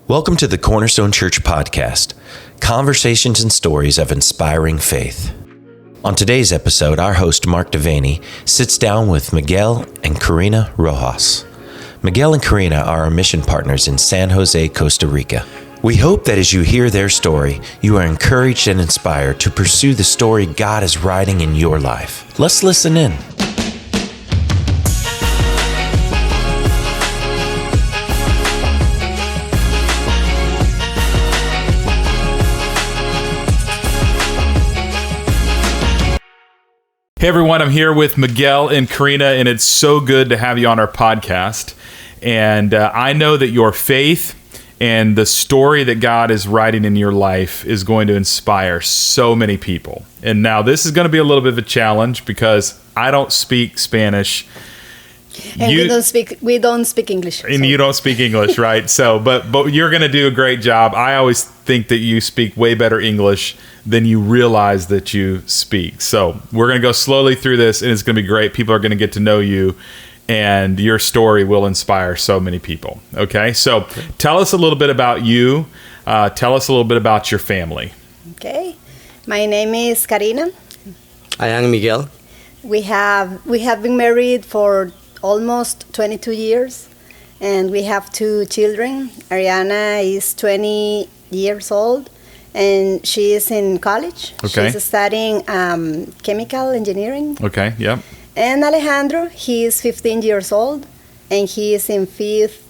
Welcome to the Cornerstone Church Podcast, conversations and stories of inspiring faith. On today's episode, our host, Mark Devaney, sits down with Miguel and Karina Rojas. Miguel and Karina are our mission partners in San Jose, Costa Rica. We hope that as you hear their story, you are encouraged and inspired to pursue the story God is writing in your life. Let's listen in. Hey everyone, I'm here with Miguel and Karina, and it's so good to have you on our podcast. And I know that your faith and the story that God is writing in your life is going to inspire so many people. And now this is going to be a little bit of a challenge because I don't speak Spanish. And we don't speak English. And you don't speak English, right? So, but you're going to do a great job. I always think that you speak way better English than you realize that you speak. So we're going to go slowly through this, and it's going to be great. People are going to get to know you, and your story will inspire so many people. Okay? So tell us a little bit about you. Tell us a little bit about your family. Okay. My name is Karina. I am Miguel. We have been married for almost 22 years, and we have two children. Ariana is 20 years old, and she is in college. Okay. She's studying chemical engineering. Okay, yep. And Alejandro, he is 15 years old, and he is in 5th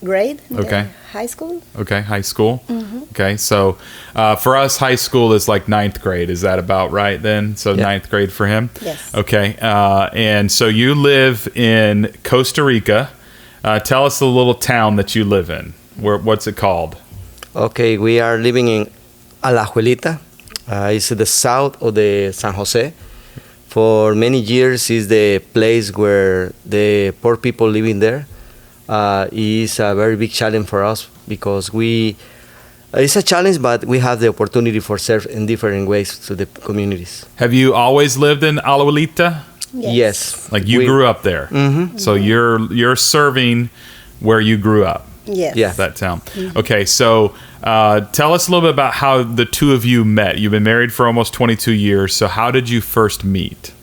grade in Okay. high school. Okay, high school. Mm-hmm. Okay, so for us, high school is like 9th grade. Is that about right then? So Yeah. 9th grade for him? Yes. Okay, and so you live in Costa Rica. Tell us the little town that you live in. What's it called? Okay, we are living in Alajuelita. It's the south of the San Jose. For many years, is the place where the poor people living there. Is a very big challenge for us because it's a challenge, but we have the opportunity for serve in different ways to the communities. Have you always lived in Alajuelita? Yes. Like you grew up there. Mm-hmm. So you're serving where you grew up. Yes. Yeah. That town. Okay, so tell us a little bit about how the two of you met. You've been married for almost 22 years. So how did you first meet?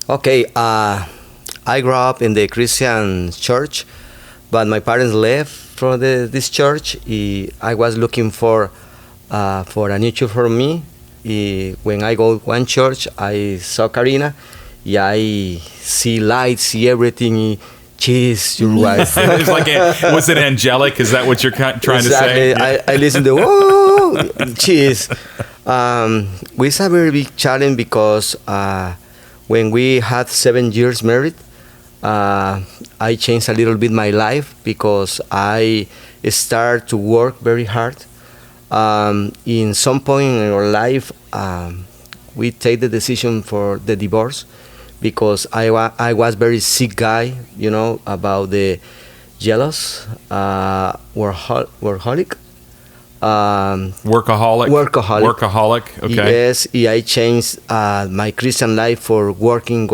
Okay, I grew up in the Christian church, but my parents left from this church. I was looking for a new church for me. When I go one church, I saw Karina. Yeah, I see lights, see everything. Cheese, your wife. It's like, was it angelic? Is that what you're trying to say? I listen to, whoa, cheese. It's a very big challenge because when we had 7 years married, I changed a little bit my life because I start to work very hard. In some point in our life, we take the decision for the divorce because I was very sick guy, about the jealous, workaholic. Workaholic. Okay. Yes, I changed my Christian life for working.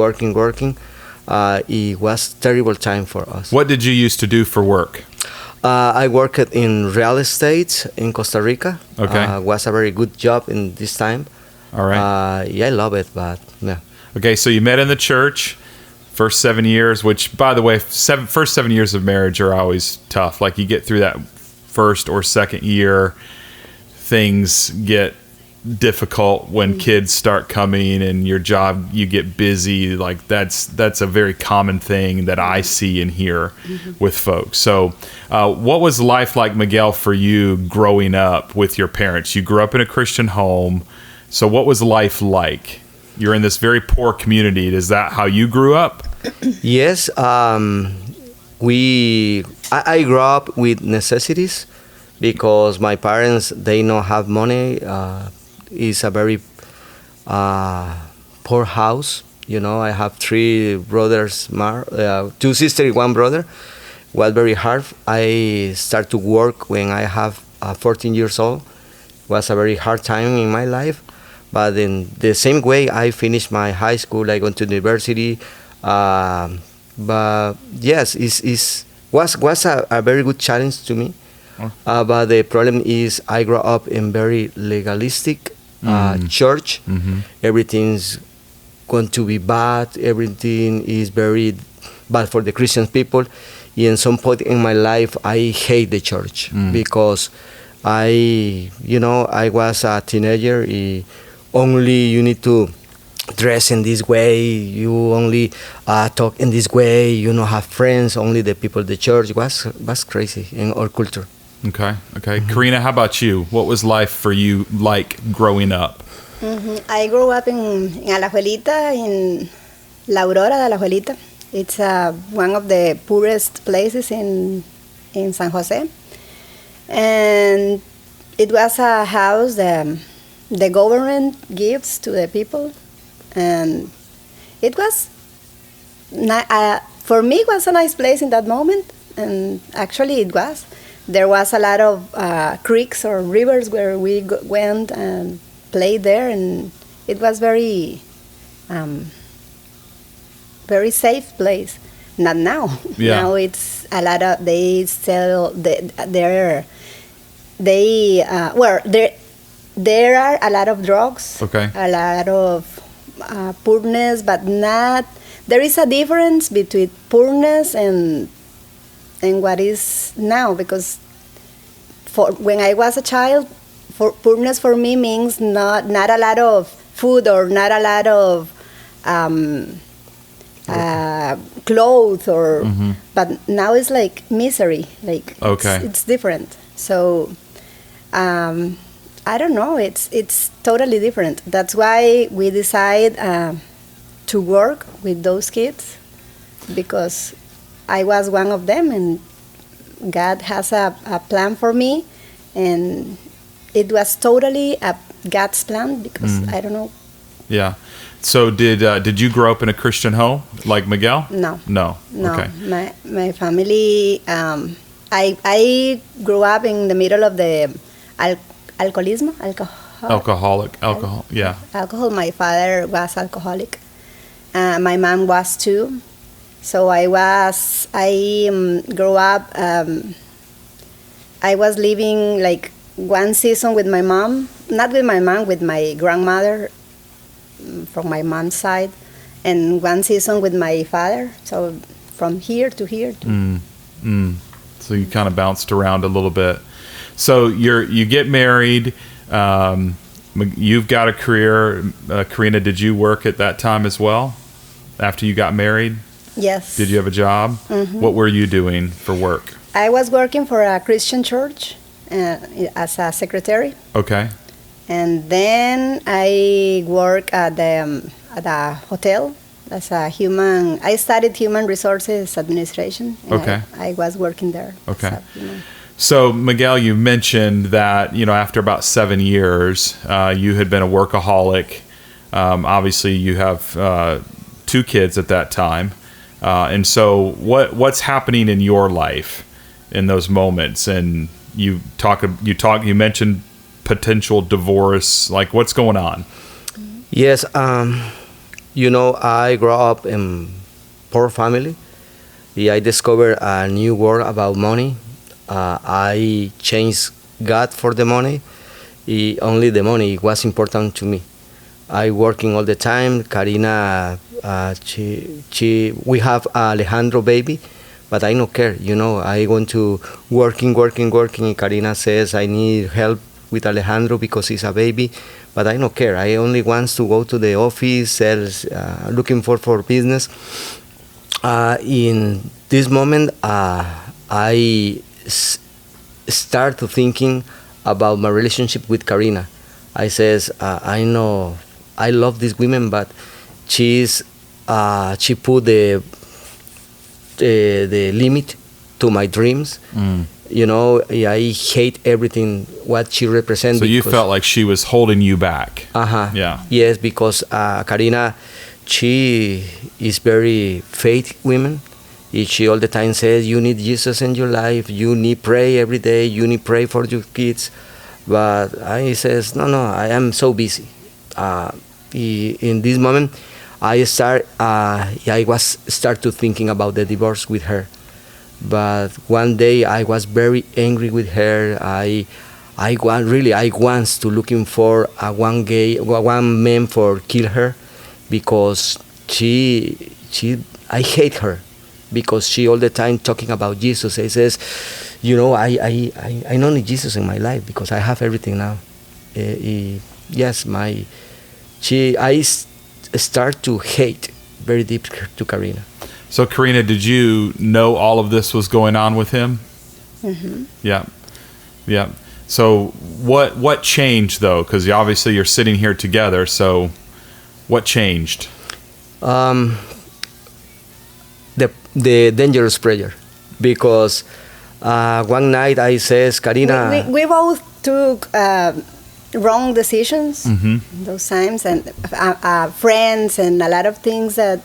It was terrible time for us. What did you used to do for work? I worked in real estate in Costa Rica. Okay. Was a very good job in this time. All right. I love it, but yeah. Okay, so you met in the church, first 7 years, which, by the way, first 7 years of marriage are always tough. Like, you get through that first or second year, things get difficult when kids start coming and your job, you get busy. Like, that's a very common thing that I see and hear with folks. So what was life like, Miguel, for you growing up with your parents? You grew up in a Christian home. So what was life like? You're in this very poor community. Is that how you grew up? Yes. I grew up with necessities because my parents, they don't have money. It's a very poor house. I have 3 brothers, 2 sisters, 1 brother. It was very hard. I started to work when I have 14 years old. It was a very hard time in my life. But in the same way, I finished my high school. I went to university. But yes, it was a very good challenge to me. But the problem is I grew up in very legalistic church. Everything's going to be bad. Everything is very bad for the Christian people. In some point in my life, I hate the church because I was a teenager. Only you need to dress in this way. You only talk in this way. You don't have friends. Only the people. The church was crazy in our culture. Okay. Karina, how about you? What was life for you like growing up? I grew up in Alajuelita, in La Aurora de Alajuelita. It's one of the poorest places in San Jose. And it was a house that the government gives to the people. And it was, for me, it was a nice place in that moment. And actually it was. There was a lot of creeks or rivers where we went and played there. And it was very safe place. Not now. Yeah. Now it's a lot of, they sell, there are a lot of drugs. Okay. A lot of poorness, but not, there is a difference between poorness and what is now, because for when I was a child, poorness for me means not a lot of food or not a lot of clothes or but now it's like misery, like it's different. So I don't know, it's totally different. That's why we decide to work with those kids, because I was one of them and God has a plan for me, and it was totally a God's plan, because I don't know. Yeah. So did you grow up in a Christian home like Miguel? No. Okay. My family, I grew up in the middle of the alcoholism. Alcohol. Yeah. Alcohol. My father was alcoholic. My mom was too. So I grew up. I was living like one season with my mom, not with my mom, with my grandmother from my mom's side, and one season with my father. So from here to here. So you kind of bounced around a little bit. So you get married. You've got a career. Karina, did you work at that time as well? After you got married? Yes. Did you have a job? What were you doing for work? I was working for a Christian church as a secretary. Okay. And then I work at the hotel as a I studied human resources administration. And Okay. I was working there. Okay. So Miguel, you mentioned that, after about 7 years, you had been a workaholic. Obviously you have 2 kids at that time. And so what's happening in your life in those moments? And you mentioned potential divorce, like what's going on? Yes, I grew up in poor family. I discovered a new world about money. I changed God for the money. Only the money was important to me. I working all the time. Karina, we have Alejandro baby, but I don't care. I want to working. Karina says I need help with Alejandro because he's a baby, but I don't care. I only want to go to the office, looking for business. In this moment, I start to thinking about my relationship with Karina. I says, I know I love this woman, but she put the limit to my dreams. I hate everything what she represents. So you felt like she was holding you back. Yeah. Yes, because Karina, she is very faith woman. She all the time says, you need Jesus in your life. You need pray every day. You need pray for your kids. But I says, no, I am so busy. In this moment, I start to thinking about the divorce with her. But one day I was very angry with her. I want to looking for one man for kill her, because I hate her, because she all the time talking about Jesus. I says, I don't need Jesus in my life because I have everything now. Yes, start to hate very deep to Karina. So, Karina, did you know all of this was going on with him? Mm-hmm. Yeah. So, what changed though? Because obviously you're sitting here together. So, what changed? The dangerous prayer, because one night I says, Karina, We both took wrong decisions those times, and friends and a lot of things that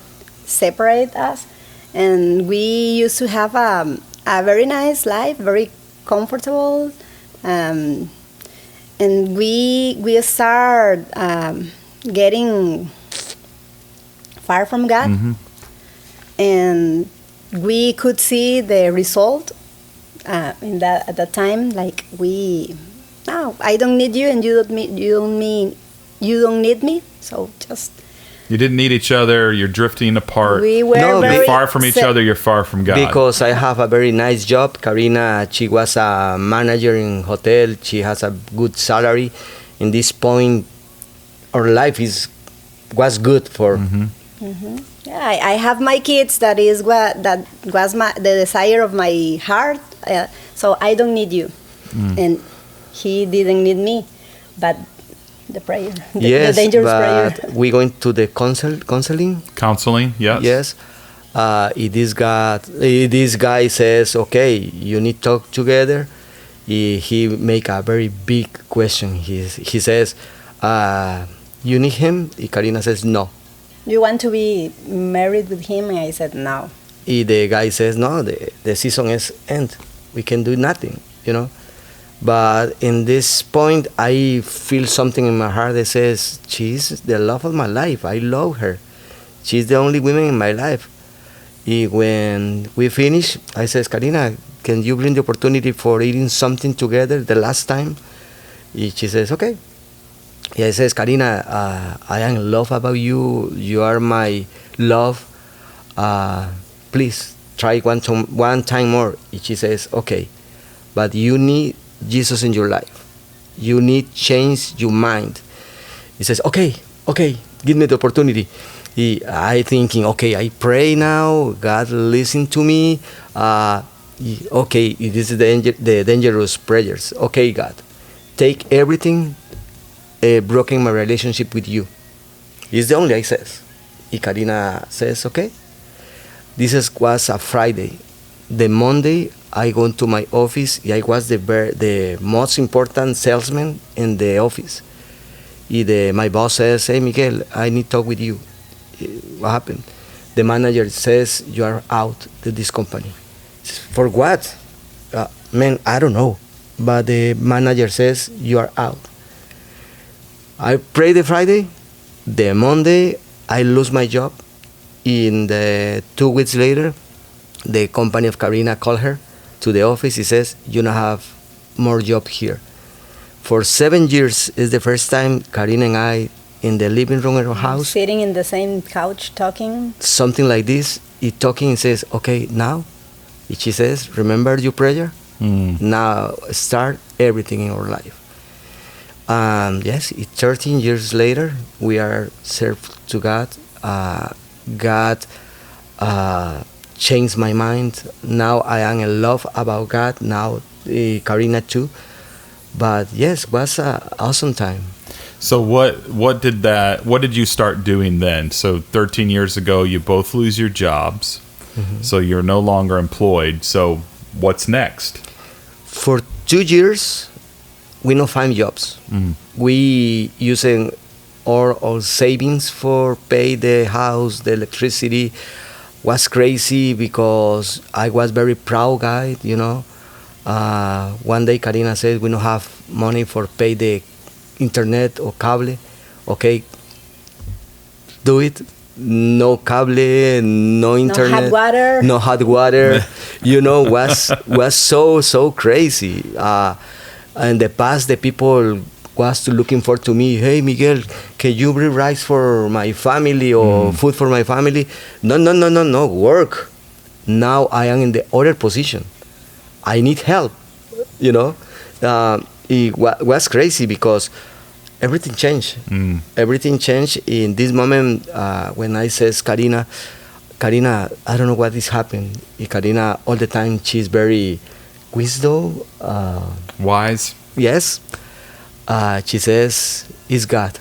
separate us. And we used to have a very nice life, very comfortable, and we start getting far from God, and we could see the result at that time. Like I don't need you, and you don't need me. So just. You didn't need each other. You're drifting apart. We were You're far from each other. You're far from God. Because I have a very nice job. Karina, she was a manager in hotel. She has a good salary. In this point, our life was good for. Yeah, I have my kids. That was the desire of my heart. So I don't need you, and he didn't need me, but. The prayer, the dangerous prayer. We going to the counseling. Counseling, yes. Yes. This guy says, okay, you need to talk together. He make a very big question. He says, you need him? Karina says, no. You want to be married with him? And I said, no. The guy says, no, the season is end. We can do nothing, But in this point, I feel something in my heart that says, she's the love of my life. I love her. She's the only woman in my life. When we finish, I says, Karina, can you bring the opportunity for eating something together the last time? She says, okay. I says, Karina, I am in love about you. You are my love. Please try one time more. She says, okay. But you need Jesus in your life. You need change your mind. He says, okay, give me the opportunity. I thinking, okay, I pray now. God listen to me. Okay, this is the dangerous prayers. Okay, God, take everything broken my relationship with you. It's the only I says. Karina says, okay. Was a Friday. The Monday, I go to my office. I was the most important salesman in the office. My boss says, hey, Miguel, I need to talk with you. What happened? The manager says, you are out of this company. For what? Man, I don't know. But the manager says, you are out. I pray the Friday. The Monday, I lose my job. In the 2 weeks later, the company of Karina called her to the office. He says, you don't have more job here. For 7 years is the first time Karina and I in the living room of our house. Sitting in the same couch talking. Something like this. He talking and says, okay, now. She says, remember your prayer? Now start everything in our life. Yes, 13 years later, we are served to God. God changed my mind. Now I am in love about God. Now Karina too. But yes, it was an awesome time. So what did you start doing then? So 13 years ago, you both lose your jobs. Mm-hmm. So you're no longer employed. So what's next? For 2 years, we no find jobs. Mm. We using our savings for pay the house, the electricity. Was crazy because I was very proud guy, One day Karina said, we don't have money for pay the internet or cable. Okay, do it. no cable, no internet, hot water. no hot water. Was so crazy. In the past, the people was to looking for to me, hey Miguel, can you bring rice for my family or food for my family? No, work. Now I am in the other position. I need help. It was crazy because everything changed. Everything changed in this moment when I says Karina, I don't know what is happening. Karina, all the time, she's very wisdom. Wise. Yes. She says, it's God.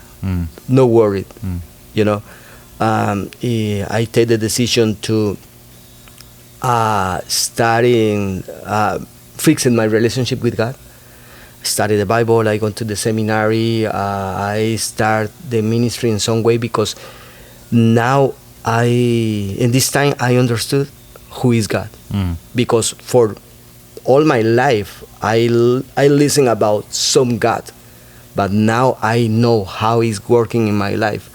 No worry. I take the decision to starting fixing my relationship with God. I studied the Bible, I go to the seminary, I start the ministry in some way because now in this time I understood who is God. Because for all my life I listen about some God, but now I know how He's working in my life.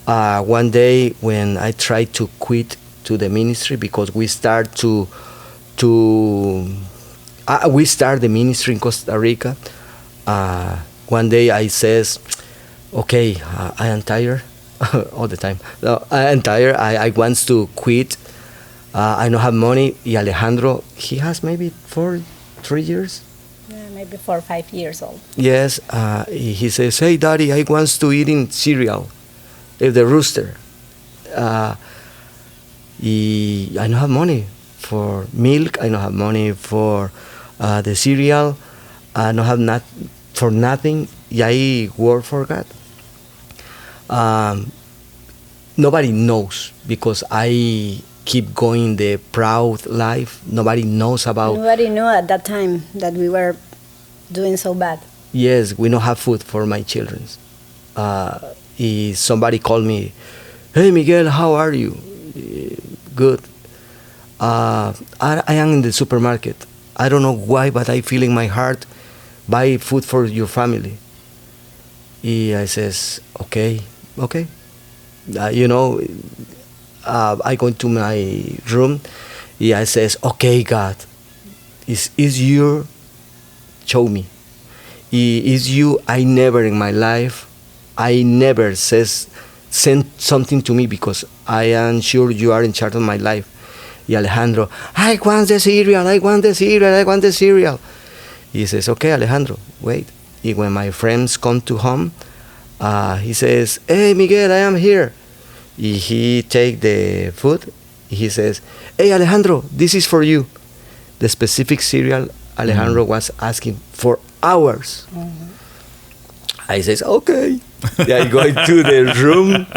One day when I tried to quit to the ministry because we start we start the ministry in Costa Rica. One day I says, okay, I am tired all the time. No, I am tired. I want to quit. I don't have money. Y Alejandro, he has maybe 3 years. Yeah, maybe 4 or 5 years old. Yes. He says, hey, Daddy, I want to eat in cereal. The rooster. I don't have money for milk. I don't have money for the cereal. I don't have for nothing. I work for God. Nobody knows because I keep going the proud life. Nobody knows about. Nobody knew at that time that we were doing so bad. Yes, we don't have food for my children. Somebody called me, hey Miguel, how are you? Good. I am in the supermarket. I don't know why, but I feel in my heart, buy food for your family. I says, okay. I go into my room. I says, okay, God, is you, show me. Is you, I never in my life, I never send something to me because I am sure you are in charge of my life. Y Alejandro, I want the cereal. He says, okay, Alejandro, wait. And when my friends come to home, he says, hey, Miguel, I am here. He take the food. He says, hey, Alejandro, this is for you. The specific cereal Alejandro was asking for hours. I says, okay. I go into the room.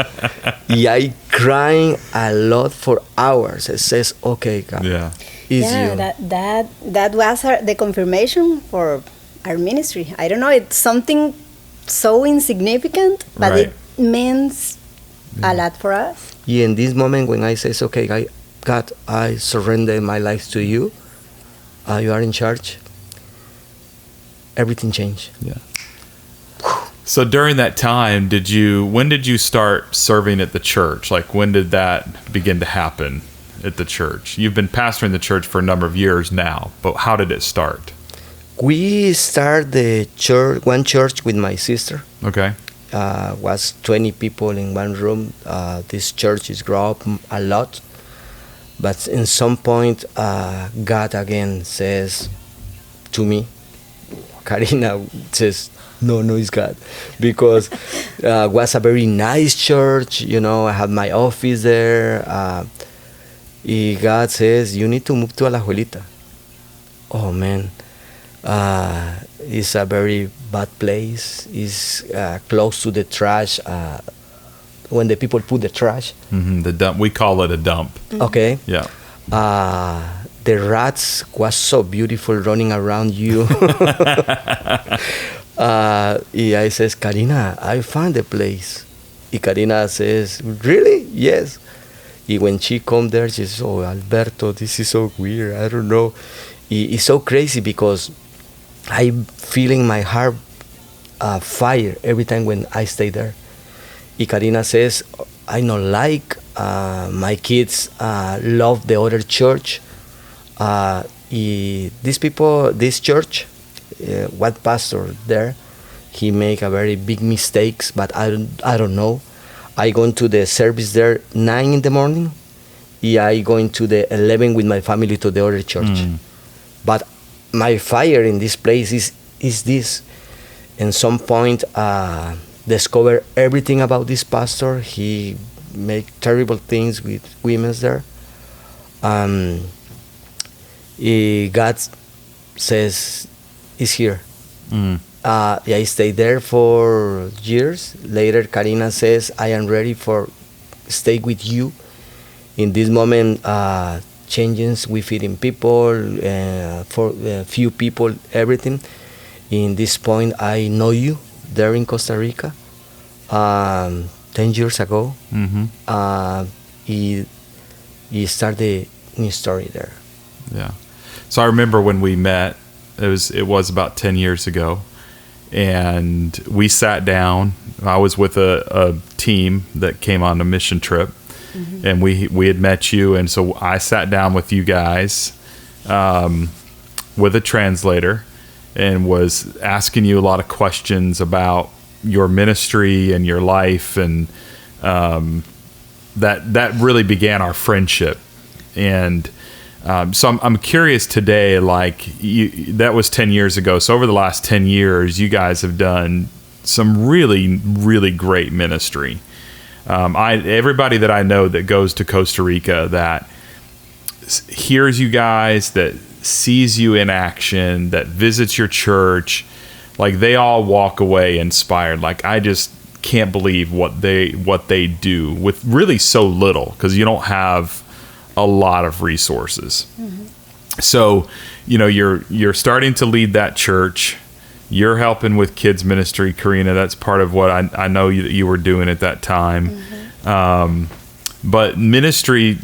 I crying a lot for hours. It says, okay, God. Yeah. It's you. That was the confirmation for our ministry. I don't know, it's something so insignificant, but Right. it means a lot for us. Yeah, in this moment when I says, okay, God, I surrender my life to you. You are in charge. Everything changed. Yeah. So during that time, when did you start serving at the church? Like, when did that begin to happen at the church? You've been pastoring the church for a number of years now, but how did it start? We start the church, one church with my sister. Okay. Was 20 people in one room. This church is grow up a lot, but in some point, God again says to me, Karina says, no, it's God, because was a very nice church. I had my office there. God says, you need to move to Alajuelita. Oh man, it's a very bad place. It's close to the trash. When the people put the trash. Mm-hmm. The dump. We call it a dump. Okay. Yeah. The rats was so beautiful running around you. I says, Karina, I found the place. Y Karina says, really? Yes. Y when she come there, she says, oh, Alberto, this is so weird. I don't know. It's so crazy because I'm feeling my heart fire every time when I stay there. Y Karina says, I not like. My kids love the other church. This church, what pastor there, he make a very big mistakes, but I don't know. I go to the service there 9 in the morning. I going to the 11 with my family to the other church. But my fire in this place is this. And some point, discover everything about this pastor. He make terrible things with women there. God says, "Is here." I stayed there for years. Later, Karina says, "I am ready for stay with you." In this moment, changes we feeding people, for few people, everything. In this point, I know you there in Costa Rica. 10 years ago, he started a new story there. Yeah. So I remember when we met, it was about 10 years ago, and we sat down. I was with a team that came on a mission trip, and we had met you, and so I sat down with you guys with a translator and was asking you a lot of questions about your ministry and your life, and that really began our friendship. And so I'm curious today, like that was 10 years ago. So over the last 10 years, you guys have done some really, really great ministry. Everybody that I know that goes to Costa Rica, that hears you guys, that sees you in action, that visits your church, like they all walk away inspired. Like, I just can't believe what they do with really so little, because you don't have a lot of resources. So, you're starting to lead that church. You're helping with kids ministry, Karina. That's part of what I know you were doing at that time. But ministry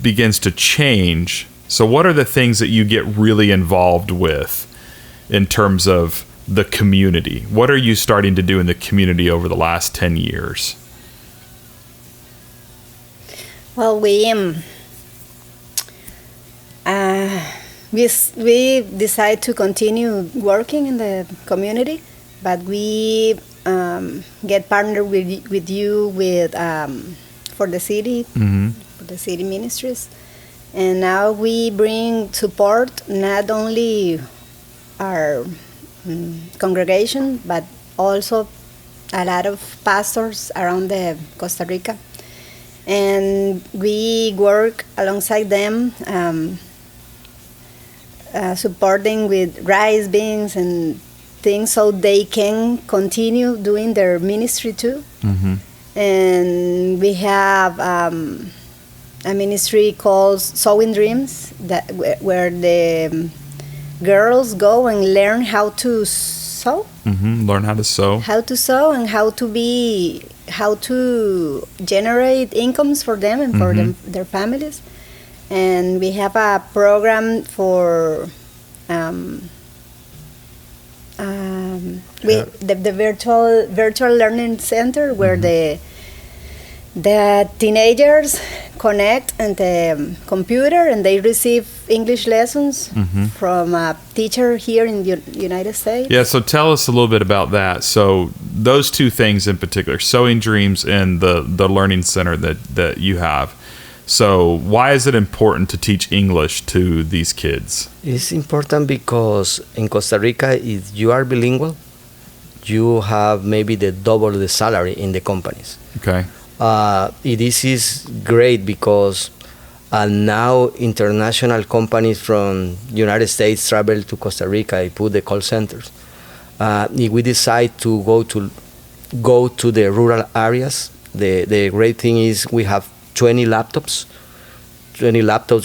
begins to change. So what are the things that you get really involved with in terms of the community? What are you starting to do in the community over the last 10 years? Well, we decide to continue working in the community, but we get partnered with you for the city, for the city ministries, and now we bring support not only our congregation, but also a lot of pastors around the Costa Rica, and we work alongside them, supporting with rice, beans, and things, so they can continue doing their ministry too. And we have a ministry called Sowing Dreams, where the girls go and learn how to sew. Learn how to sew. How to sew, and how to generate incomes for them and for their families. And we have a program for the virtual learning center, where the teenagers connect and the computer, and they receive English lessons from a teacher here in the United States. Yeah, so tell us a little bit about that. So those two things in particular, Sowing Dreams and the learning center that you have. So why is it important to teach English to these kids? It's important because in Costa Rica, if you are bilingual, you have maybe the double the salary in the companies. Okay. This is great because now international companies from United States travel to Costa Rica and put the call centers. If we decide to go to the rural areas, the great thing is we have 20 laptops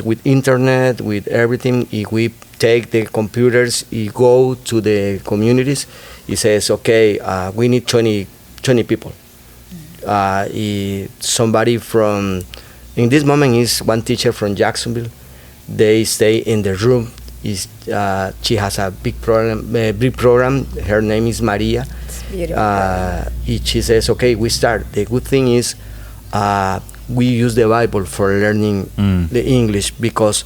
with internet, with everything. If we take the computers, we go to the communities, it says, okay, we need 20 people. Somebody from, in this moment, is one teacher from Jacksonville. They stay in the room. She has a big program. Her name is Maria. It's beautiful. She says, okay, we start. The good thing is, we use the Bible for learning the English because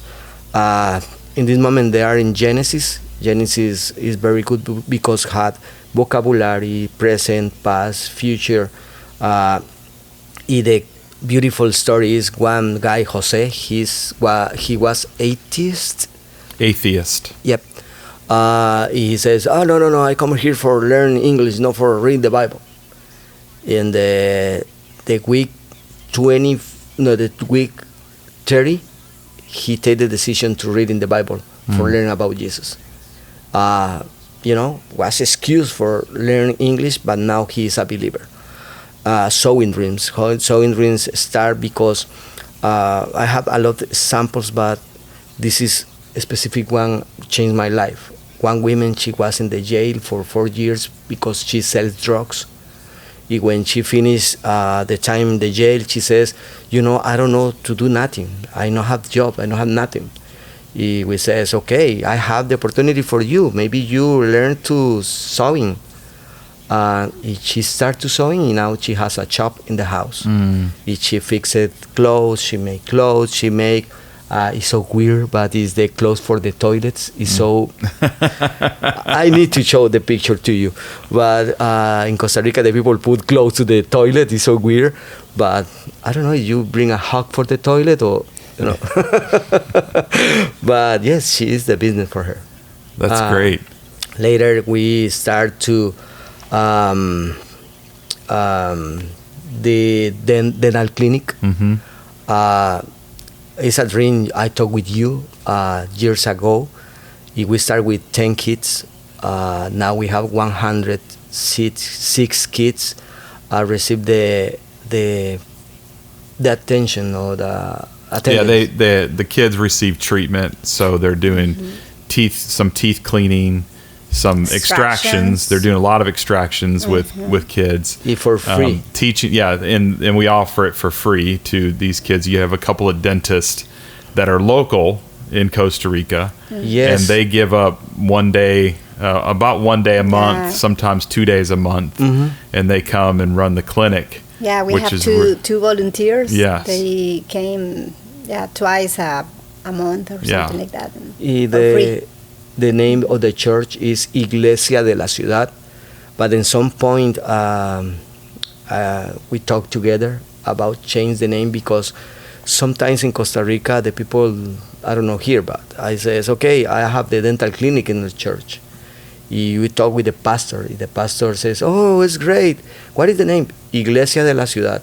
in this moment they are in Genesis. Genesis is very good because had vocabulary, present, past, future. The beautiful story is one guy, Jose. He was atheist. Yep. He says, "Oh no! I come here for learn English, not for read the Bible." In the week 30, he take the decision to read in the Bible for learning about Jesus. Was excuse for learning English, but now he is a believer. Sowing dreams. Sowing dreams start because I have a lot of examples, but this is a specific one changed my life. One woman, she was in the jail for 4 years because she sells drugs. When she finished the time in the jail, she says, I don't know to do nothing. I don't have job. I don't have nothing. We says, okay, I have the opportunity for you. Maybe you learn to sewing. She started to sewing. Now she has a shop in the house. She fixes clothes. She make clothes. She make. It's so weird, but it's the clothes for the toilets. It's so. I need to show the picture to you. But in Costa Rica, the people put clothes to the toilet. It's so weird. But I don't know. You bring a hug for the toilet or. But yes, she is the business for her. That's great. Later, we start to the dental clinic. It's a dream I talked with you years ago. We start with 10 kids. Now we have 106 kids receive the attention or the attendance. Yeah, the kids receive treatment, so they're doing some teeth cleaning, some extractions. They're doing a lot of extractions with kids for free. Teaching, and we offer it for free to these kids. You have a couple of dentists that are local in Costa Rica, yes, and they give up about one day a month, sometimes 2 days a month, and they come and run the clinic. Yeah, we have two volunteers. Yes. They came twice a month or something like that. The name of the church is Iglesia de la Ciudad, but in some point we talked together about change the name because sometimes in Costa Rica the people, I don't know here, but I says, okay, I have the dental clinic in the church. We talk with the pastor. The pastor says, oh, it's great. What is the name? Iglesia de la Ciudad.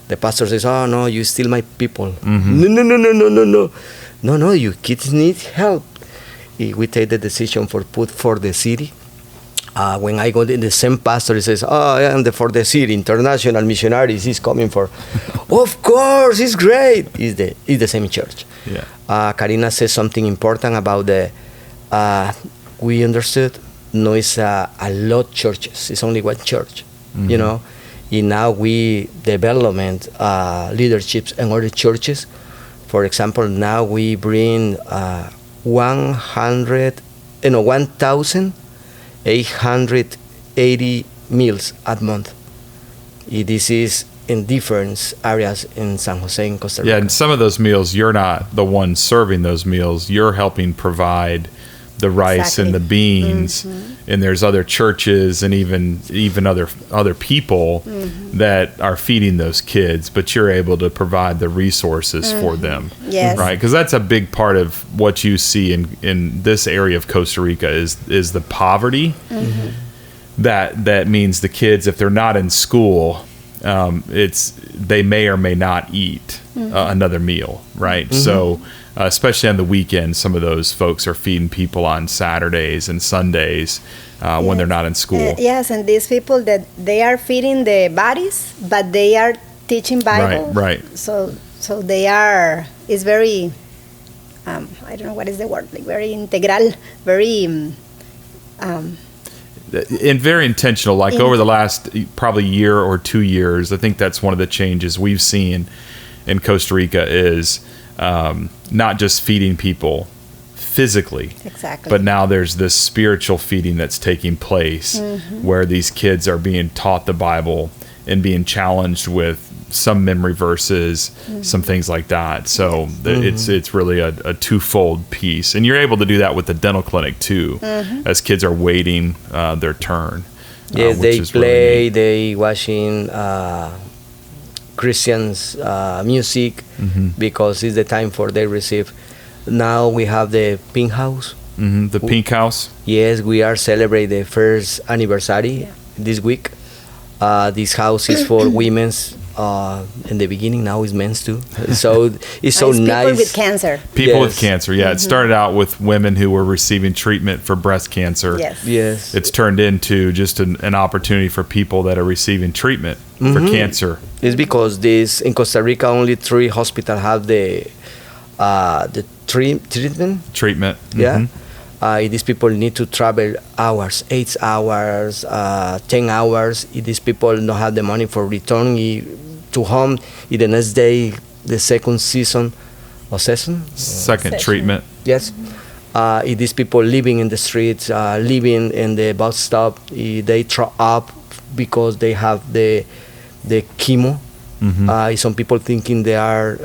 The pastor says, oh, no, you steal my people. No, you kids need help. We take the decision for the city. When I go in, the same pastor, he says, oh, I am for the city, international missionaries is coming for. Of course, it's great. It's the same church. Yeah. Karina says something important about we understood, no, it's a lot churches. It's only one church, And now we development leaderships in other churches. For example, now we bring 1,880 meals a month. This is in different areas in San Jose, in Costa Rica. Yeah, and some of those meals, you're not the one serving those meals. You're helping provide the rice and the beans, and there's other churches and even other people that are feeding those kids, but you're able to provide the resources for them. Yes. Right? Because that's a big part of what you see in this area of Costa Rica is the poverty. That means the kids, if they're not in school, they may or may not eat another meal, right? So especially on the weekend, some of those folks are feeding people on Saturdays and Sundays when they're not in school. Yes, and these people that they are feeding the bodies, but they are teaching Bible. Right. So they are. It's very. I don't know what is the word. Like very integral, very. And very intentional. Like over the last probably year or 2 years, I think that's one of the changes we've seen in Costa Rica is not just feeding people physically, but now there's this spiritual feeding that's taking place where these kids are being taught the Bible and being challenged with some memory verses, some things like that. So it's really a twofold piece, and you're able to do that with the dental clinic too, as kids are waiting their turn. Yes, which they is play, really neat. they watching Christians music because it's the time for they receive. Now we have the Pink House. The Pink House. Yes, we are celebrating the first anniversary this week. This house is for women's. In the beginning, now it's men's too. So it's so It's nice. people with cancer. People with Yes. cancer. Yeah, it started out with women who were receiving treatment for breast cancer. Yes. Yes. It's turned into just an opportunity for people that are receiving treatment for cancer. It's because this in Costa Rica only 3 hospitals have the treatment. Treatment. Yeah. These people need to travel hours, 8 hours, 10 hours. These people don't have the money for returning to home. The next day, the second season or season. Second Session. treatment. Yes. These people living in the streets, living in the bus stop, they throw up because they have the chemo. Some people thinking they are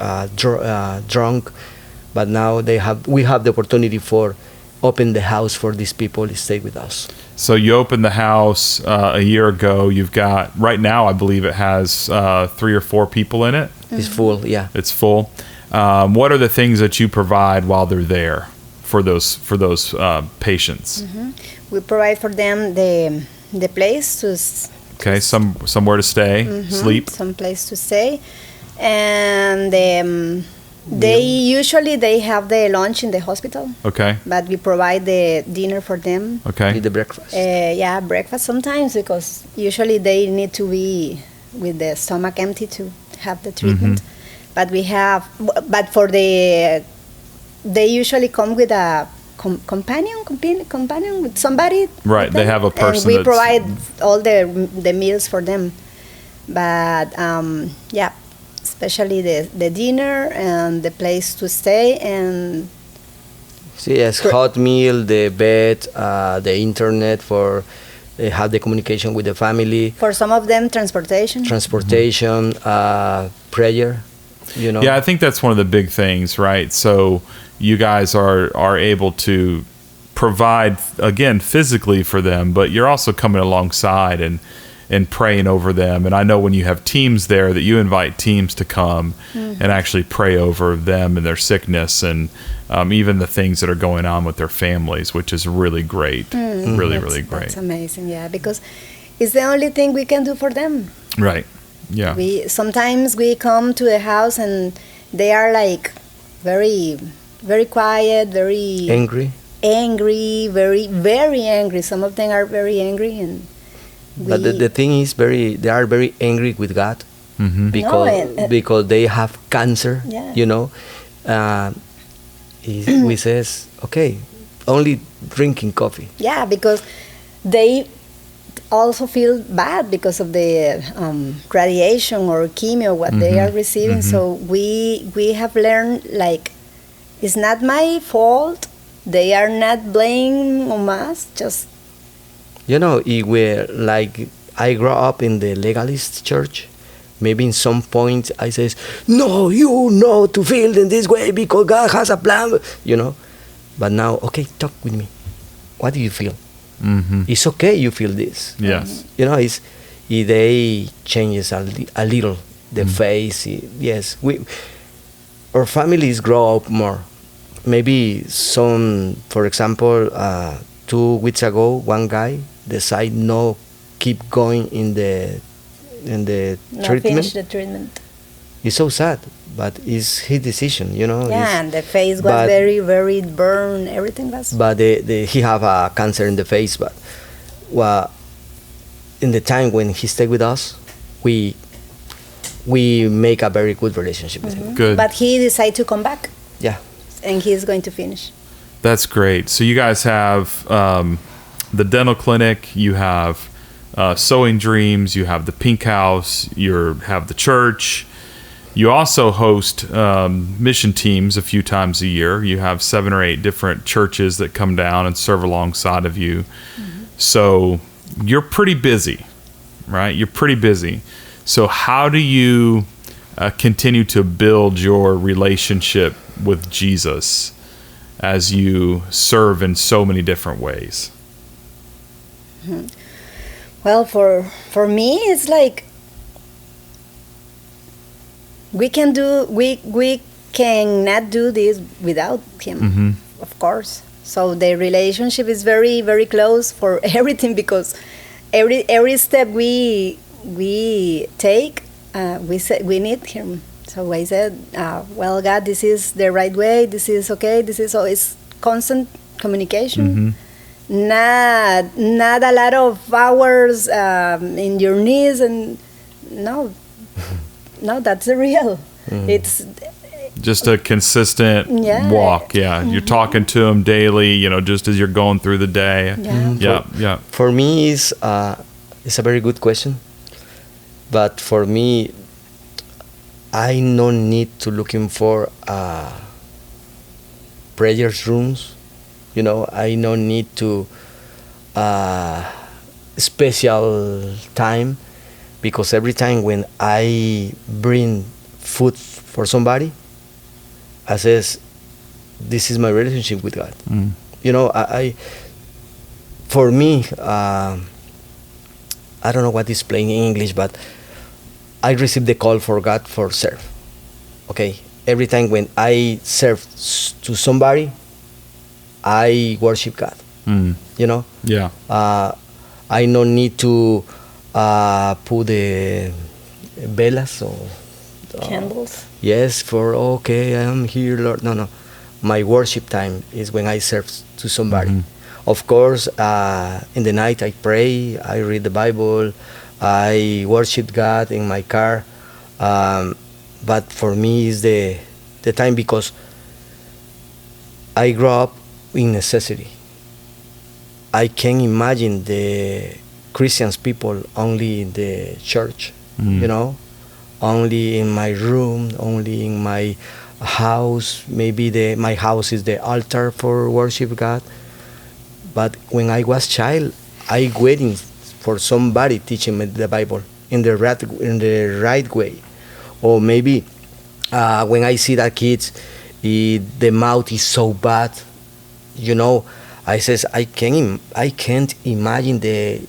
drunk, but now we have the opportunity for open the house for these people to stay with us. So you opened the house a year ago. You've got right now, I believe it has 3 or 4 people in it. It's full, yeah. It's full. What are the things that you provide while they're there for those patients? We provide for them the place to Okay, somewhere to stay, sleep. some place to stay, and they usually they have the lunch in the hospital, Okay, but we provide the dinner for them. okay. Eat the breakfast. Yeah, breakfast sometimes because usually they need to be with the stomach empty to have the treatment. But they usually come with a companion with somebody. Right, with they them, have a person and we that's- provide all the meals for them. But yeah, especially the dinner and the place to stay and Yes, hot meal, the bed, the internet for have the communication with the family, for some of them transportation. transportation, prayer. You know. Yeah, I think that's one of the big things, right? So you guys are able to provide again physically for them, but you're also coming alongside and praying over them. And I know when you have teams there that you invite teams to come and actually pray over them and their sickness and even the things that are going on with their families, which is really great. Really great. That's amazing, yeah, because it's the only thing we can do for them. Right. Yeah. Sometimes we come to the house and they are like very, very quiet, very Angry. very angry. Some of them are very angry, and But the thing is, they are very angry with God because they have cancer. Yeah. You know, we says okay, only drinking coffee. yeah, because they also feel bad because of the radiation or chemo what they are receiving. So we have learned like it's not my fault. They are not blaming on us. Just You know, like I grew up in the legalist church. Maybe in some point I says, no, you know to feel in this way because God has a plan. You know, but now, okay, talk with me. What do you feel? It's okay you feel this. Yes. You know, they changes a little the face. Yes, our families grow up more. Maybe for example, 2 weeks ago, one guy decided no keep going in the not treatment. finish the treatment. It's so sad, but it's his decision. You know. Yeah, and the face was but- very, very burned. Everything was. But he have a cancer in the face. But in the time when he stayed with us, we make a very good relationship with him. Good. But he decided to come back, Yeah. and he's going to finish. That's great. So you guys have the dental clinic, you have Sewing Dreams, you have the Pink House, you have the church. You also host mission teams a few times a year. You have 7 or 8 different churches that come down and serve alongside of you. So you're pretty busy, right? You're pretty busy. So how do you continue to build your relationship with Jesus as you serve in so many different ways? Well, for me, it's like we cannot do this without him, of course. So the relationship is very, very close for everything, because every step we take, we need him. So I said, well, God, this is the right way. This is okay. This is so. It's constant communication. Not a lot of hours in your knees, and no, that's the real. It's just a consistent walk. You're talking to him daily, just as you're going through the day. For me, it's a very good question, but for me, I no need to looking for prayers rooms. I no need to special time, because every time when I bring food for somebody, I says, this is my relationship with God. I for me, I don't know what is playing in English, but I receive the call for God for serve. Okay, every time when I serve to somebody, I worship God. I no need to put the velas or candles. Yes, okay, I am here, Lord. No. My worship time is when I serve to somebody. Of course, in the night I pray, I read the Bible, I worship God in my car. But for me, is the time, because I grew up in necessity. I can imagine the Christians people only in the church, only in my room, only in my house. Maybe my house is the altar for worship God. But when I was child, I waiting for somebody teaching me the Bible in the right way. Or maybe when I see that kids, the mouth is so bad, I says I can't imagine the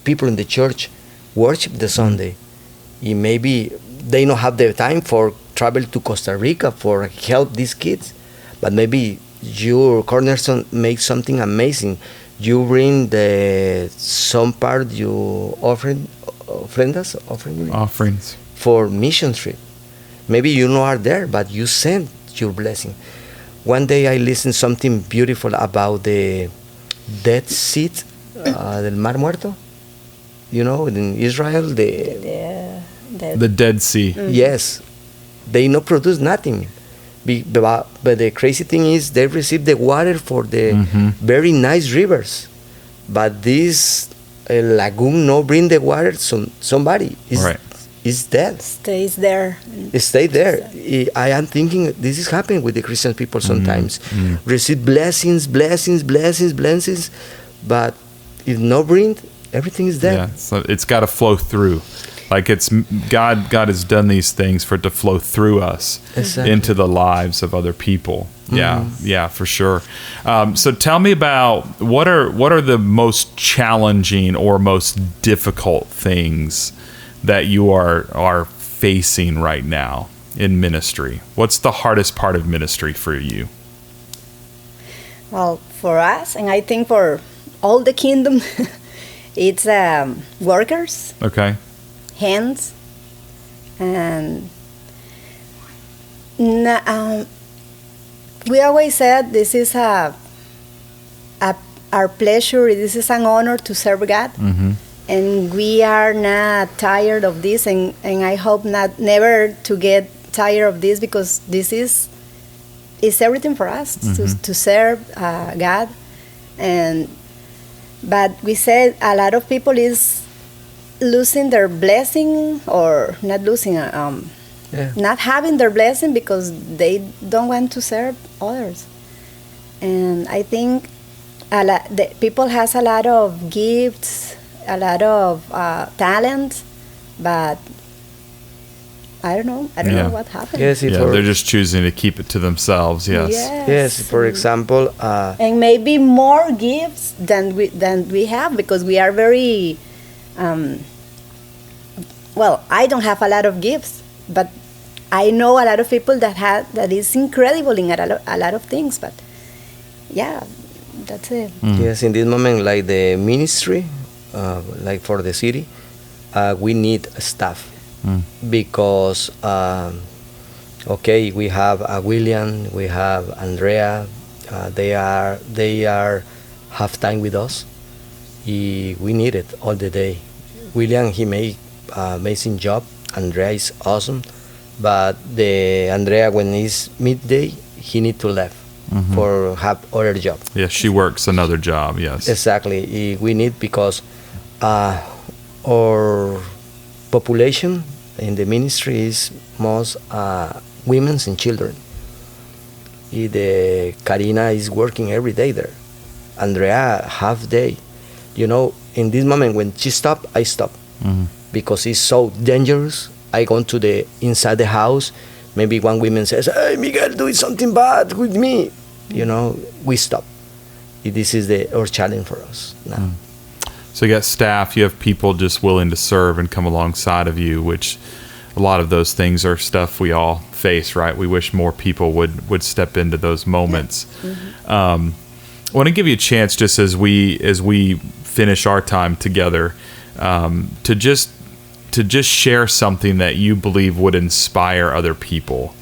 people in the church worship the Sunday. Maybe they don't have the time for travel to Costa Rica for help these kids, but maybe your Cornerstone makes something amazing. You bring some part you offerings for mission trip. Maybe you are there, but you send your blessing. One day I listened something beautiful about the Dead Sea del Mar Muerto. In Israel, the Dead Sea. Yes, they no produce nothing. But the crazy thing is they receive the water for the very nice rivers. But this lagoon no bring the water, so somebody is dead. Stays there. Stay there. I am thinking this is happening with the Christian people sometimes. Receive blessings, but if no bring, everything is dead. Yeah, so it's got to flow through. Like it's God has done these things for it to flow through us into the lives of other people. Yeah, for sure. So tell me about what are the most challenging or most difficult things that you are facing right now in ministry? What's the hardest part of ministry for you? Well, for us, and I think for all the kingdom, it's workers. Okay. Hands, and we always said this is our pleasure. This is an honor to serve God, and we are not tired of this. And I hope never to get tired of this, because this is everything for us to serve God. But we said a lot of people is losing their blessing, or not losing, not having their blessing because they don't want to serve others. And I think the people has a lot of gifts, a lot of talent, but I don't know. I don't Yeah. know what happened. Yes, Yeah, for, they're just choosing to keep it to themselves. Yes. yes. For example, And maybe more gifts than we have, because we are very well, I don't have a lot of gifts, but I know a lot of people that is incredible in a lot of things. But yeah, that's it. yes, in this moment, like the ministry, like for the city, we need staff because okay, we have William, we have Andrea. They are have time with us. We need it all the day. William, he make amazing job. Andrea is awesome, but the Andrea, when it's midday, he need to leave for have other job. Yeah, she works another job. Yes. Exactly. We need because our population in the ministry is most women and children. The Karina is working every day there. Andrea half day. You know, in this moment when she stop, I stop because it's so dangerous. I go to the inside the house. Maybe one woman says, "Hey, Miguel, doing something bad with me." You know, we stop. This is our challenge for us now. So you got staff, you have people just willing to serve and come alongside of you, which a lot of those things are stuff we all face, right? We wish more people would step into those moments. I want to give you a chance, just as we finish our time together, to just share something that you believe would inspire other people.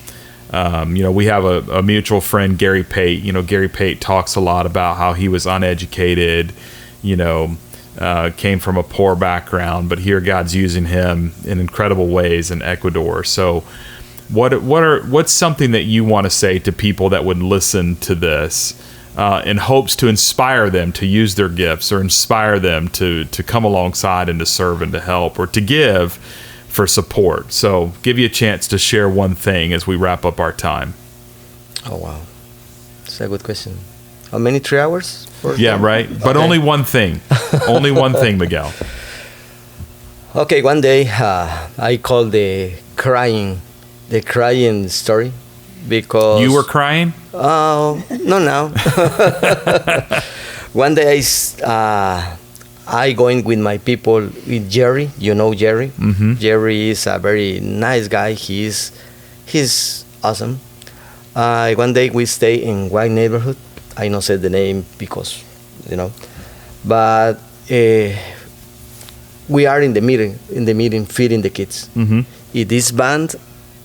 We have a mutual friend, Gary Pate. Gary Pate talks a lot about how he was uneducated, came from a poor background, but here God's using him in incredible ways in Ecuador. So what's something that you want to say to people that would listen to this in hopes to inspire them to use their gifts, or inspire them to come alongside and to serve and to help, or to give for support? So give you a chance to share one thing as we wrap up our time. Oh, wow. That's a good question. How many, 3 hours? Yeah, right. But Okay. only one thing. Only one thing, Miguel. Okay, one day I called the crying story because... You were crying? Oh, no. One day I going with my people, with Jerry. You know Jerry? Mm-hmm. Jerry is a very nice guy. He's awesome. One day we stay in white neighborhood. I don't say the name because, but we are in the meeting feeding the kids. Mm-hmm. This band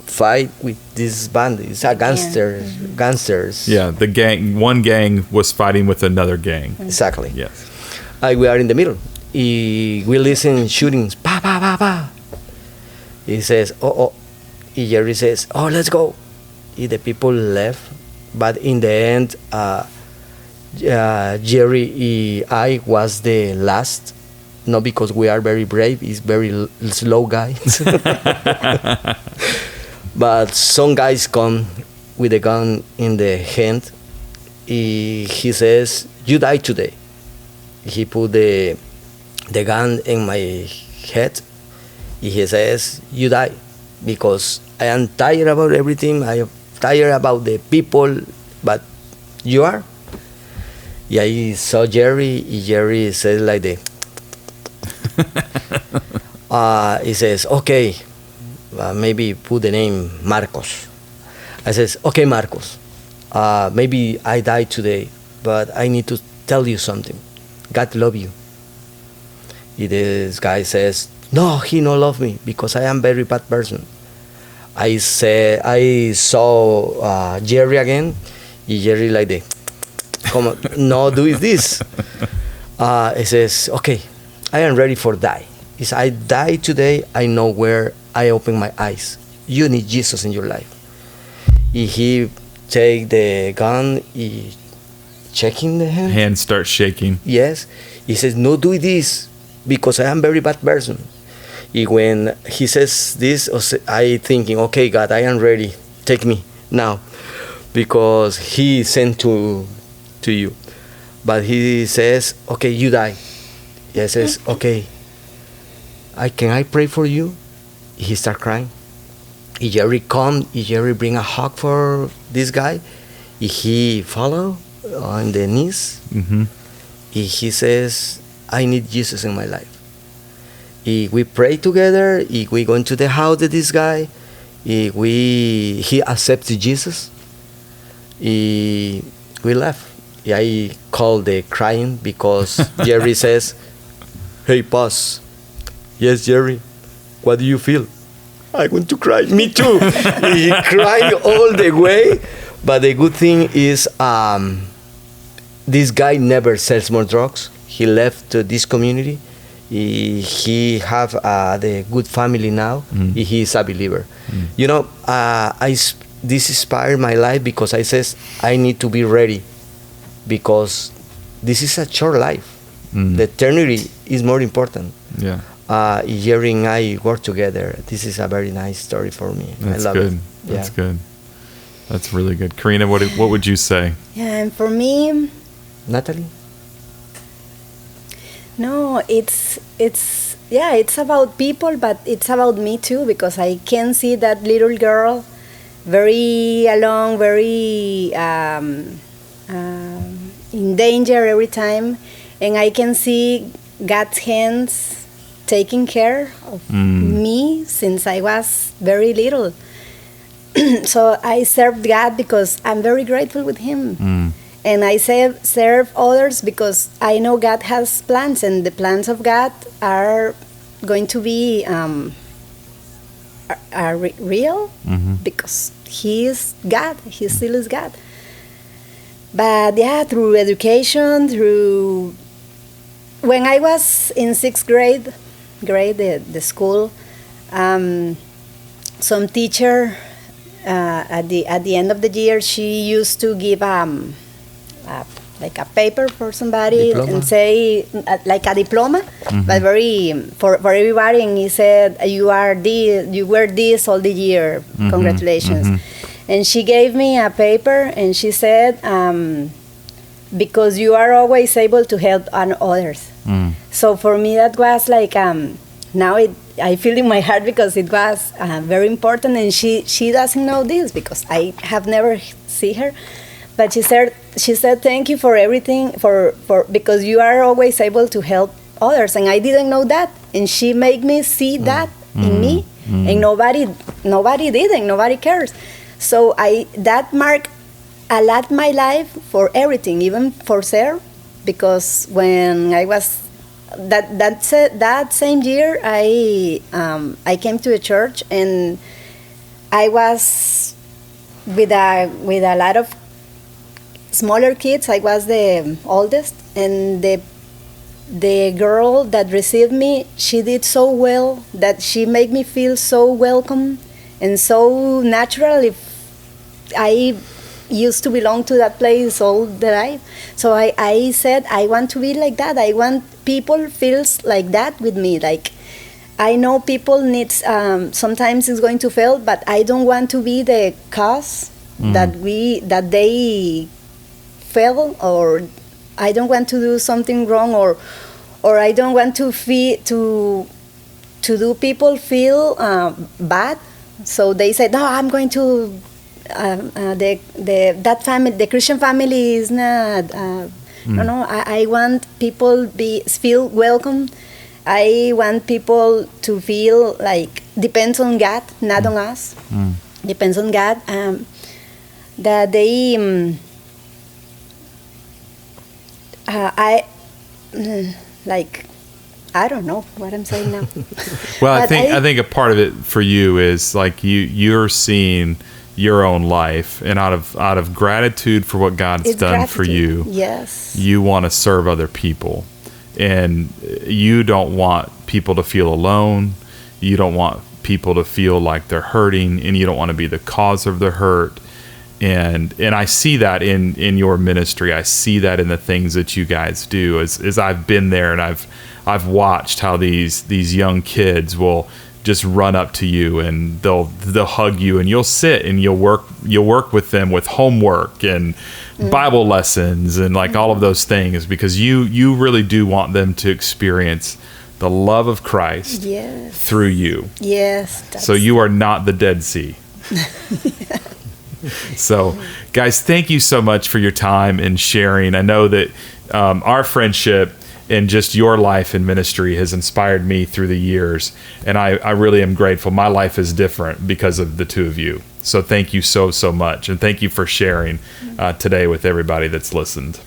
fight with this band. It's a gangsters. Yeah, one gang was fighting with another gang. Exactly. Yes. We are in the middle. We listen shootings. Pa, pa, pa, pa. He says, oh. Jerry says, oh, let's go. The people left. But in the end, Jerry, I was the last. Not because we are very brave. He's very slow guy. But some guys come with a gun in the hand. He says, you die today. He put the gun in my head. He says, you die, because I am tired about everything. I am tired about the people, but you are. Yeah, I saw Jerry. Jerry says like that. He says, okay, maybe put the name Marcos. I says, okay, Marcos, maybe I die today, but I need to tell you something. God love you. This guy says, no, he no love me because I am very bad person. I saw Jerry again. Jerry like that. Come on, no do this. He says, okay, I am ready for die. If I die today, I know where I open my eyes. You need Jesus in your life. He take the gun. He checking the hand. Hand starts shaking. Yes. He says, no do this because I am very bad person. When he says this, I thinking, okay, God, I am ready. Take me now. Because he sent to you. But he says, okay, you die. He says, okay, can I pray for you? He start crying. If Jerry come, if Jerry bring a hug for this guy, if he follow on the knees, if he says, I need Jesus in my life. If we pray together, if we go into the house of this guy, if he accepts Jesus, we left. I call the crying because Jerry says, hey, boss. Yes, Jerry. What do you feel? I want to cry. Me too. He cried all the way. But the good thing is this guy never sells more drugs. He left this community. He have the good family now. He is a believer. You know, this inspired my life because I says I need to be ready because this is a short life. The eternity is more important. Yeah. Jerry and I work together. This is a very nice story for me. That's I love good. it. That's good. That's really good. Karina, what would you say? Yeah, and for me, Natalie? no, it's about people, but it's about me too, because I can see that little girl very alone, very in danger every time, and I can see God's hands taking care of me since I was very little. So I served God because I'm very grateful with Him. And I serve others because I know God has plans, and the plans of God are going to be real because He is God. He still is God. But yeah, through education, when I was in sixth grade, the school, some teacher at the end of the year, she used to give like a paper for somebody Diploma. and say like a diploma, but for everybody, and he said you were this all the year, congratulations. And she gave me a paper and she said because you are always able to help others. So for me that was like now I feel in my heart because it was very important, and she doesn't know this because I have never seen her. But she said thank you for everything for because you are always able to help others, and I didn't know that, and she made me see that in me, and nobody did, and nobody cares. So that marked a lot my life for everything, even for Sarah, because when I was that same year I came to a church, and I was with a lot of smaller kids. I was the oldest, and the girl that received me, she did so well that she made me feel so welcome and so natural. If I used to belong to that place all the life, so I said I want to be like that. I want people feels like that with me. Like I know people needs sometimes it's going to fail, but I don't want to be the cause that they fail, or I don't want to do something wrong, or I don't want to do people feel bad. So they said, no, I'm going to that family, the Christian family is not. No. I want people feel welcome. I want people to feel like depends on God, not on us. Depends on God. That they. I don't know what I'm saying now. Well, I think a part of it for you is like you're seeing your own life, and out of gratitude for what God's done for you. Yes. You want to serve other people, and you don't want people to feel alone. You don't want people to feel like they're hurting, and you don't want to be the cause of their hurt. And I see that in your ministry. I see that in the things that you guys do. As I've been there, and I've watched how these young kids will just run up to you, and they'll hug you, and you'll sit and you'll work with them with homework and Bible lessons and like all of those things, because you really do want them to experience the love of Christ Yes. through you. Yes. So you are not the Dead Sea. So, guys, thank you so much for your time and sharing. I know that our friendship and just your life in ministry has inspired me through the years, and I really am grateful. My life is different because of the two of you. So thank you so much, and thank you for sharing today with everybody that's listened.